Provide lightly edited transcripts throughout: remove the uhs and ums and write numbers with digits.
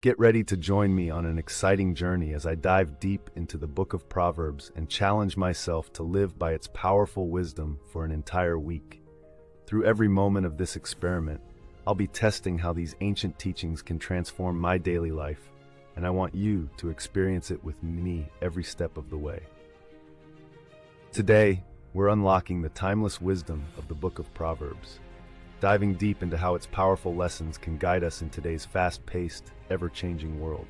Get ready to join me on an exciting journey as I dive deep into the Book of Proverbs and challenge myself to live by its powerful wisdom for an entire week. Through every moment of this experiment, I'll be testing how these ancient teachings can transform my daily life, and I want you to experience it with me every step of the way. Today, we're unlocking the timeless wisdom of the Book of Proverbs, diving deep into how its powerful lessons can guide us in today's fast-paced, ever-changing world.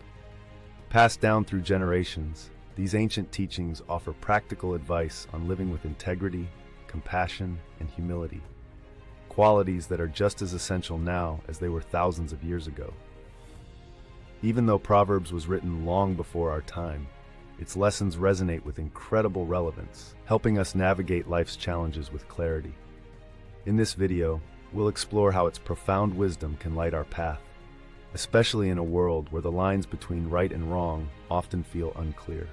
Passed down through generations, these ancient teachings offer practical advice on living with integrity, compassion, and humility, qualities that are just as essential now as they were thousands of years ago. Even though Proverbs was written long before our time, its lessons resonate with incredible relevance, helping us navigate life's challenges with clarity. In this video, we'll explore how its profound wisdom can light our path, especially in a world where the lines between right and wrong often feel unclear.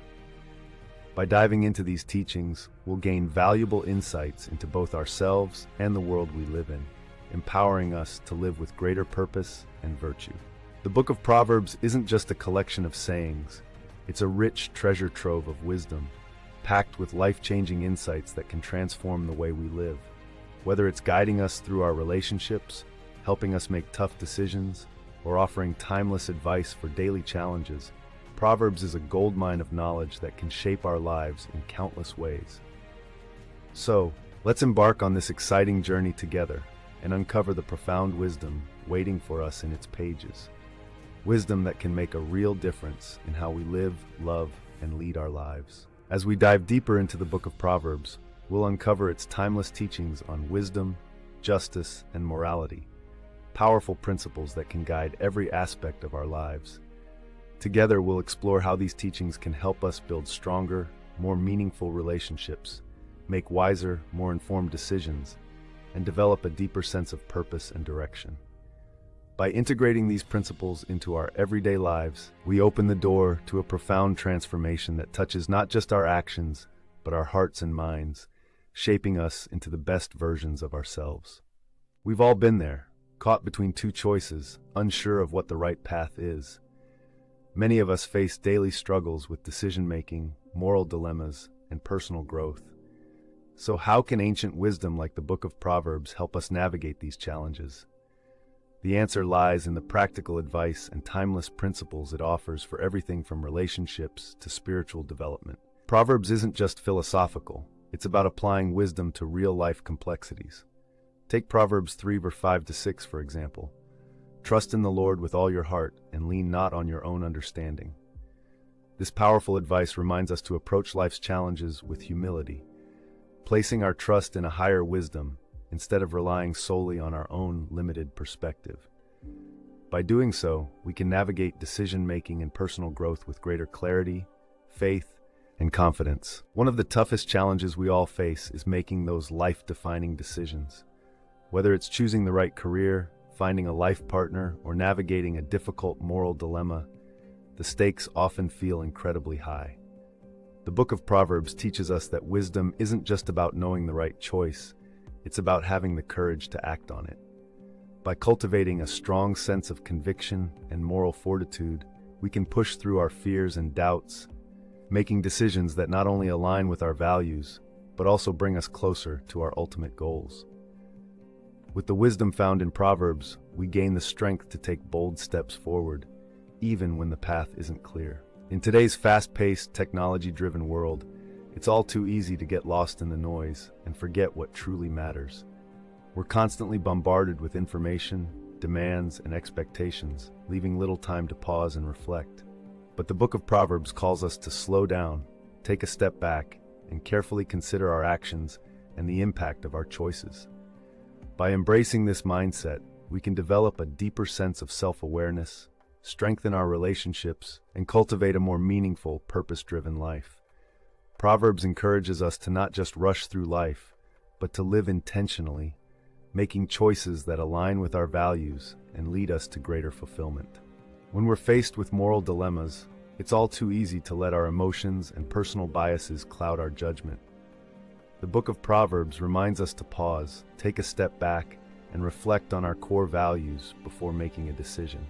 By diving into these teachings, we'll gain valuable insights into both ourselves and the world we live in, empowering us to live with greater purpose and virtue. The Book of Proverbs isn't just a collection of sayings, it's a rich treasure trove of wisdom, packed with life-changing insights that can transform the way we live. Whether it's guiding us through our relationships, helping us make tough decisions, or offering timeless advice for daily challenges, Proverbs is a goldmine of knowledge that can shape our lives in countless ways. So, let's embark on this exciting journey together and uncover the profound wisdom waiting for us in its pages. Wisdom that can make a real difference in how we live, love, and lead our lives. As we dive deeper into the Book of Proverbs, we'll uncover its timeless teachings on wisdom, justice, and morality, powerful principles that can guide every aspect of our lives. Together, we'll explore how these teachings can help us build stronger, more meaningful relationships, make wiser, more informed decisions, and develop a deeper sense of purpose and direction. By integrating these principles into our everyday lives, we open the door to a profound transformation that touches not just our actions, but our hearts and minds, shaping us into the best versions of ourselves. We've all been there, caught between two choices, unsure of what the right path is. Many of us face daily struggles with decision-making, moral dilemmas, and personal growth. So how can ancient wisdom like the Book of Proverbs help us navigate these challenges? The answer lies in the practical advice and timeless principles it offers for everything from relationships to spiritual development. Proverbs isn't just philosophical, it's about applying wisdom to real-life complexities. Take Proverbs 3 verse 5 to 6 for example. Trust in the Lord with all your heart and lean not on your own understanding. This powerful advice reminds us to approach life's challenges with humility, placing our trust in a higher wisdom instead of relying solely on our own limited perspective. By doing so, we can navigate decision-making and personal growth with greater clarity, faith, and confidence. One of the toughest challenges we all face is making those life-defining decisions. Whether it's choosing the right career, finding a life partner, or navigating a difficult moral dilemma, the stakes often feel incredibly high. The Book of Proverbs teaches us that wisdom isn't just about knowing the right choice, it's about having the courage to act on it. By cultivating a strong sense of conviction and moral fortitude, we can push through our fears and doubts, making decisions that not only align with our values, but also bring us closer to our ultimate goals. With the wisdom found in Proverbs, we gain the strength to take bold steps forward, even when the path isn't clear. In today's fast-paced, technology-driven world, it's all too easy to get lost in the noise and forget what truly matters. We're constantly bombarded with information, demands, and expectations, leaving little time to pause and reflect. But the Book of Proverbs calls us to slow down, take a step back, and carefully consider our actions and the impact of our choices. By embracing this mindset, we can develop a deeper sense of self-awareness, strengthen our relationships, and cultivate a more meaningful, purpose-driven life. Proverbs encourages us to not just rush through life, but to live intentionally, making choices that align with our values and lead us to greater fulfillment. When we're faced with moral dilemmas, it's all too easy to let our emotions and personal biases cloud our judgment. The Book of Proverbs reminds us to pause, take a step back, and reflect on our core values before making a decision.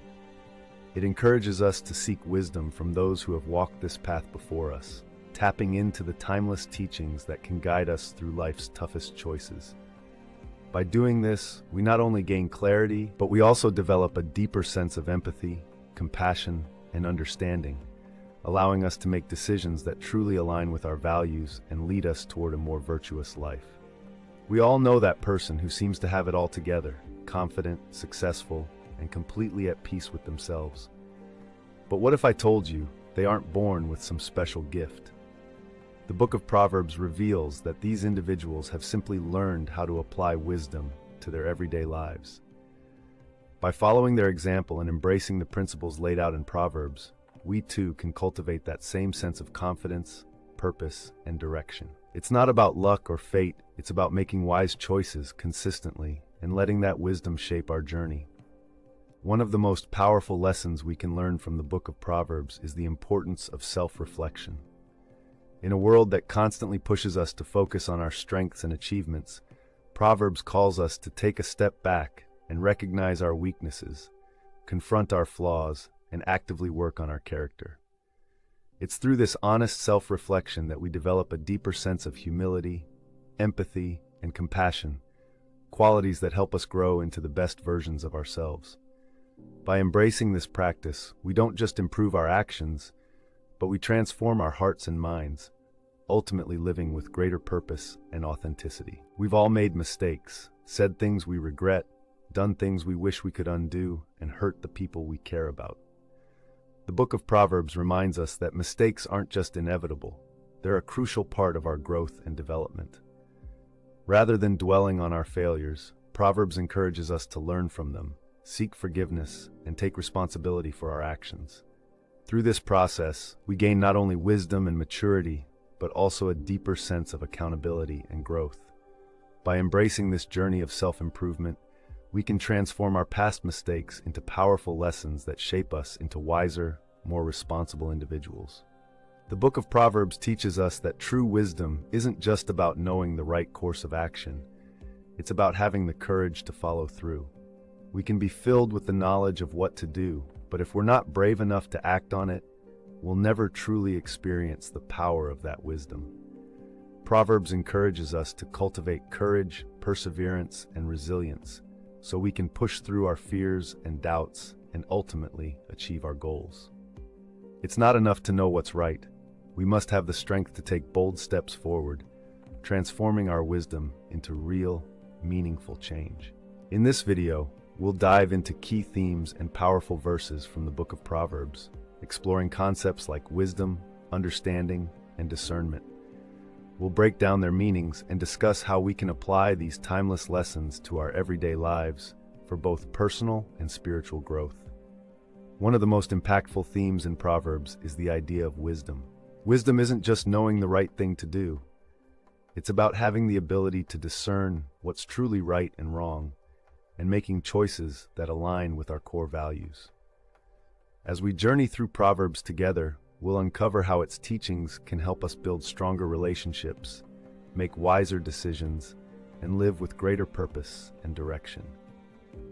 It encourages us to seek wisdom from those who have walked this path before us, tapping into the timeless teachings that can guide us through life's toughest choices. By doing this, we not only gain clarity, but we also develop a deeper sense of empathy, compassion, and understanding, allowing us to make decisions that truly align with our values and lead us toward a more virtuous life. We all know that person who seems to have it all together, confident, successful, and completely at peace with themselves. But what if I told you they aren't born with some special gift? The Book of Proverbs reveals that these individuals have simply learned how to apply wisdom to their everyday lives. By following their example and embracing the principles laid out in Proverbs, we too can cultivate that same sense of confidence, purpose, and direction. It's not about luck or fate, it's about making wise choices consistently and letting that wisdom shape our journey. One of the most powerful lessons we can learn from the Book of Proverbs is the importance of self-reflection. In a world that constantly pushes us to focus on our strengths and achievements, Proverbs calls us to take a step back and recognize our weaknesses, confront our flaws, and actively work on our character. It's through this honest self-reflection that we develop a deeper sense of humility, empathy, and compassion, qualities that help us grow into the best versions of ourselves. By embracing this practice, we don't just improve our actions, but we transform our hearts and minds, ultimately living with greater purpose and authenticity. We've all made mistakes, said things we regret, done things we wish we could undo, and hurt the people we care about. The Book of Proverbs reminds us that mistakes aren't just inevitable, they're a crucial part of our growth and development. Rather than dwelling on our failures, Proverbs encourages us to learn from them, seek forgiveness, and take responsibility for our actions. Through this process, we gain not only wisdom and maturity, but also a deeper sense of accountability and growth. By embracing this journey of self-improvement, we can transform our past mistakes into powerful lessons that shape us into wiser, more responsible individuals. The Book of Proverbs teaches us that true wisdom isn't just about knowing the right course of action. It's about having the courage to follow through. We can be filled with the knowledge of what to do, but if we're not brave enough to act on it, we'll never truly experience the power of that wisdom. Proverbs encourages us to cultivate courage, perseverance, and resilience, so we can push through our fears and doubts and ultimately achieve our goals. It's not enough to know what's right. We must have the strength to take bold steps forward, transforming our wisdom into real, meaningful change. In this video, we'll dive into key themes and powerful verses from the Book of Proverbs, exploring concepts like wisdom, understanding, and discernment. We'll break down their meanings and discuss how we can apply these timeless lessons to our everyday lives for both personal and spiritual growth. One of the most impactful themes in Proverbs is the idea of wisdom. Wisdom isn't just knowing the right thing to do. It's about having the ability to discern what's truly right and wrong, and making choices that align with our core values. As we journey through Proverbs together, we'll uncover how its teachings can help us build stronger relationships, make wiser decisions, and live with greater purpose and direction.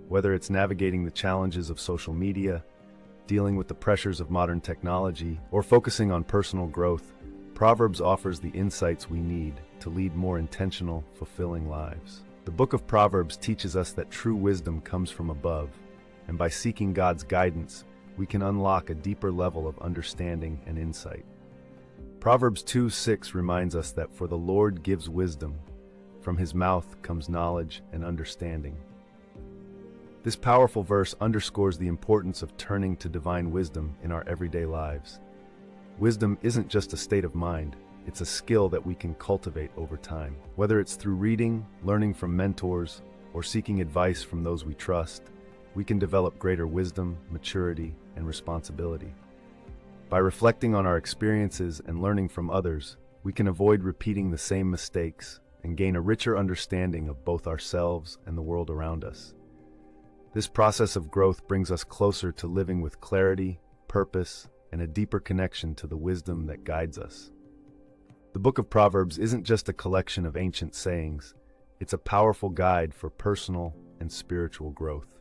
Whether it's navigating the challenges of social media, dealing with the pressures of modern technology, or focusing on personal growth, Proverbs offers the insights we need to lead more intentional, fulfilling lives. The Book of Proverbs teaches us that true wisdom comes from above, and by seeking God's guidance, we can unlock a deeper level of understanding and insight. Proverbs 2:6 reminds us that for the Lord gives wisdom, from his mouth comes knowledge and understanding. This powerful verse underscores the importance of turning to divine wisdom in our everyday lives. Wisdom isn't just a state of mind, it's a skill that we can cultivate over time. Whether it's through reading, learning from mentors, or seeking advice from those we trust, we can develop greater wisdom, maturity, and responsibility. By reflecting on our experiences and learning from others, we can avoid repeating the same mistakes and gain a richer understanding of both ourselves and the world around us. This process of growth brings us closer to living with clarity, purpose, and a deeper connection to the wisdom that guides us. The Book of Proverbs isn't just a collection of ancient sayings, it's a powerful guide for personal and spiritual growth.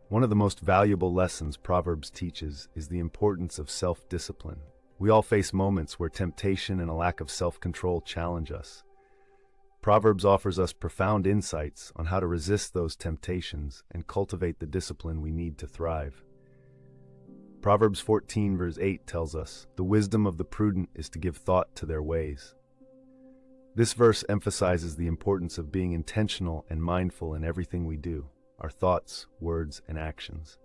One of the most valuable lessons Proverbs teaches is the importance of self-discipline. We all face moments where temptation and a lack of self-control challenge us. Proverbs offers us profound insights on how to resist those temptations and cultivate the discipline we need to thrive. Proverbs 14 verse 8 tells us, "The wisdom of the prudent is to give thought to their ways." This verse emphasizes the importance of being intentional and mindful in everything we do, our thoughts, words, and actions.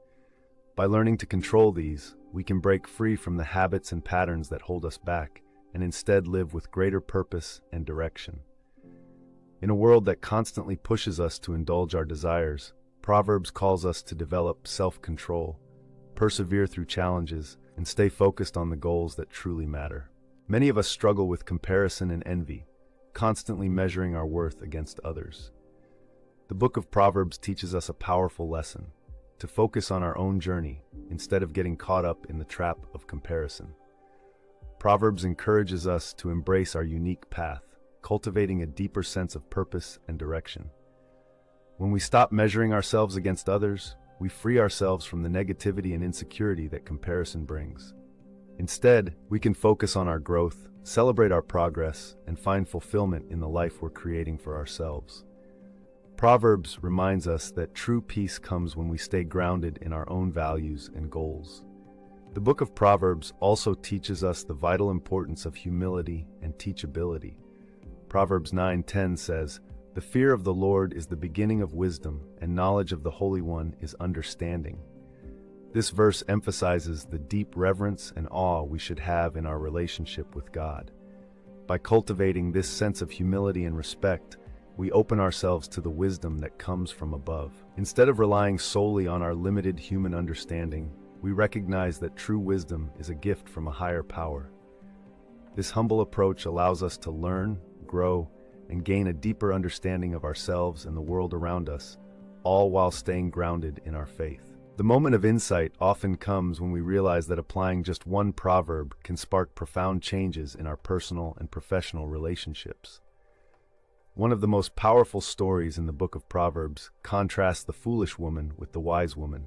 By learning to control these, we can break free from the habits and patterns that hold us back and instead live with greater purpose and direction. In a world that constantly pushes us to indulge our desires, Proverbs calls us to develop self-control, persevere through challenges, and stay focused on the goals that truly matter. Many of us struggle with comparison and envy, constantly measuring our worth against others. The Book of Proverbs teaches us a powerful lesson: to focus on our own journey instead of getting caught up in the trap of comparison. Proverbs encourages us to embrace our unique path, cultivating a deeper sense of purpose and direction. When we stop measuring ourselves against others, we free ourselves from the negativity and insecurity that comparison brings. Instead, we can focus on our growth, celebrate our progress, and find fulfillment in the life we're creating for ourselves. Proverbs reminds us that true peace comes when we stay grounded in our own values and goals. The Book of Proverbs also teaches us the vital importance of humility and teachability. Proverbs 9:10 says, "The fear of the Lord is the beginning of wisdom, and knowledge of the Holy One is understanding." This verse emphasizes the deep reverence and awe we should have in our relationship with God. By cultivating this sense of humility and respect, we open ourselves to the wisdom that comes from above. Instead of relying solely on our limited human understanding, we recognize that true wisdom is a gift from a higher power. This humble approach allows us to learn, grow, and gain a deeper understanding of ourselves and the world around us, all while staying grounded in our faith. The moment of insight often comes when we realize that applying just one proverb can spark profound changes in our personal and professional relationships. One of the most powerful stories in the Book of Proverbs contrasts the foolish woman with the wise woman.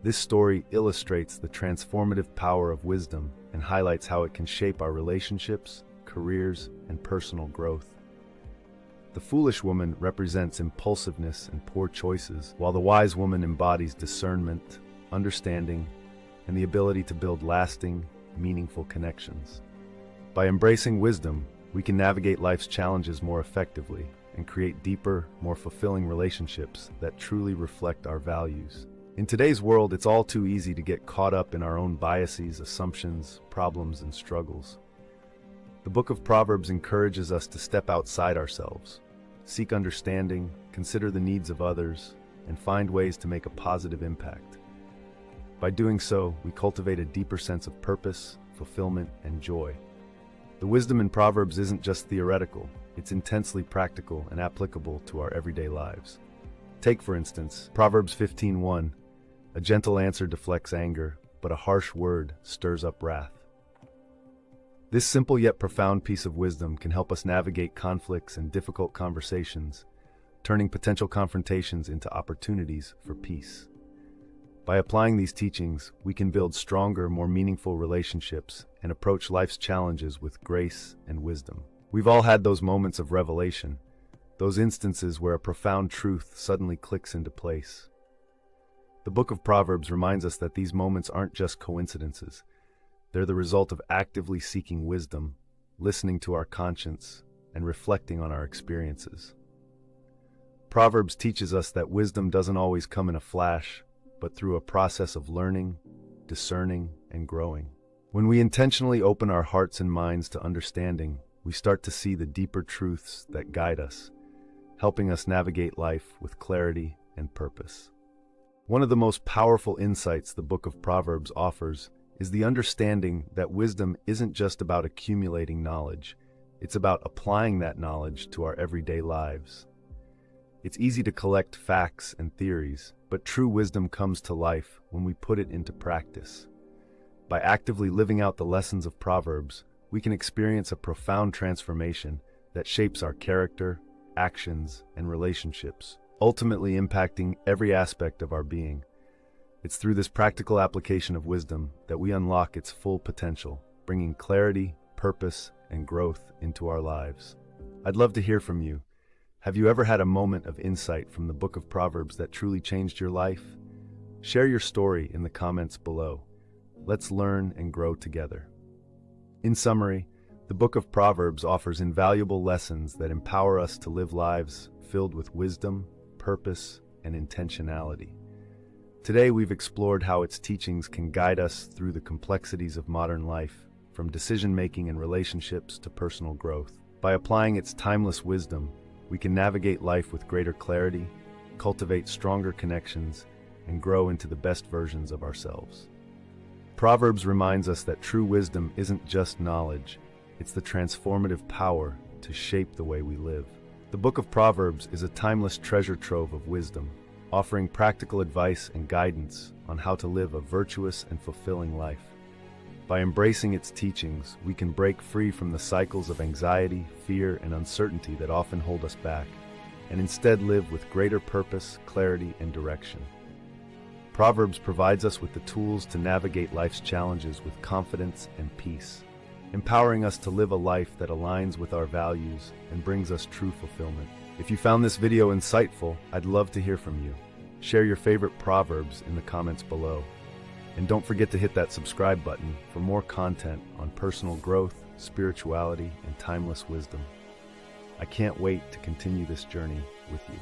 This story illustrates the transformative power of wisdom and highlights how it can shape our relationships, careers, and personal growth. The foolish woman represents impulsiveness and poor choices, while the wise woman embodies discernment, understanding, and the ability to build lasting, meaningful connections. By embracing wisdom, we can navigate life's challenges more effectively and create deeper, more fulfilling relationships that truly reflect our values. In today's world, it's all too easy to get caught up in our own biases, assumptions, problems, and struggles. The Book of Proverbs encourages us to step outside ourselves, seek understanding, consider the needs of others, and find ways to make a positive impact. By doing so, we cultivate a deeper sense of purpose, fulfillment, and joy. The wisdom in Proverbs isn't just theoretical, it's intensely practical and applicable to our everyday lives. Take, for instance, Proverbs 15:1, "A gentle answer deflects anger, but a harsh word stirs up wrath." This simple yet profound piece of wisdom can help us navigate conflicts and difficult conversations, turning potential confrontations into opportunities for peace. By applying these teachings, we can build stronger, more meaningful relationships and approach life's challenges with grace and wisdom. We've all had those moments of revelation, those instances where a profound truth suddenly clicks into place. The Book of Proverbs reminds us that these moments aren't just coincidences. They're the result of actively seeking wisdom, listening to our conscience, and reflecting on our experiences. Proverbs teaches us that wisdom doesn't always come in a flash, but through a process of learning, discerning, and growing. When we intentionally open our hearts and minds to understanding, we start to see the deeper truths that guide us, helping us navigate life with clarity and purpose. One of the most powerful insights the Book of Proverbs offers is the understanding that wisdom isn't just about accumulating knowledge, it's about applying that knowledge to our everyday lives. It's easy to collect facts and theories, but true wisdom comes to life when we put it into practice. By actively living out the lessons of Proverbs, we can experience a profound transformation that shapes our character, actions, and relationships, ultimately impacting every aspect of our being. It's through this practical application of wisdom that we unlock its full potential, bringing clarity, purpose, and growth into our lives. I'd love to hear from you. Have you ever had a moment of insight from the Book of Proverbs that truly changed your life? Share your story in the comments below. Let's learn and grow together. In summary, the Book of Proverbs offers invaluable lessons that empower us to live lives filled with wisdom, purpose, and intentionality. Today we've explored how its teachings can guide us through the complexities of modern life, from decision-making and relationships to personal growth. By applying its timeless wisdom, we can navigate life with greater clarity, cultivate stronger connections, and grow into the best versions of ourselves. Proverbs reminds us that true wisdom isn't just knowledge, it's the transformative power to shape the way we live. The Book of Proverbs is a timeless treasure trove of wisdom, offering practical advice and guidance on how to live a virtuous and fulfilling life. By embracing its teachings, we can break free from the cycles of anxiety, fear, and uncertainty that often hold us back, and instead live with greater purpose, clarity, and direction. Proverbs provides us with the tools to navigate life's challenges with confidence and peace, empowering us to live a life that aligns with our values and brings us true fulfillment. If you found this video insightful, I'd love to hear from you. Share your favorite Proverbs in the comments below. And don't forget to hit that subscribe button for more content on personal growth, spirituality, and timeless wisdom. I can't wait to continue this journey with you.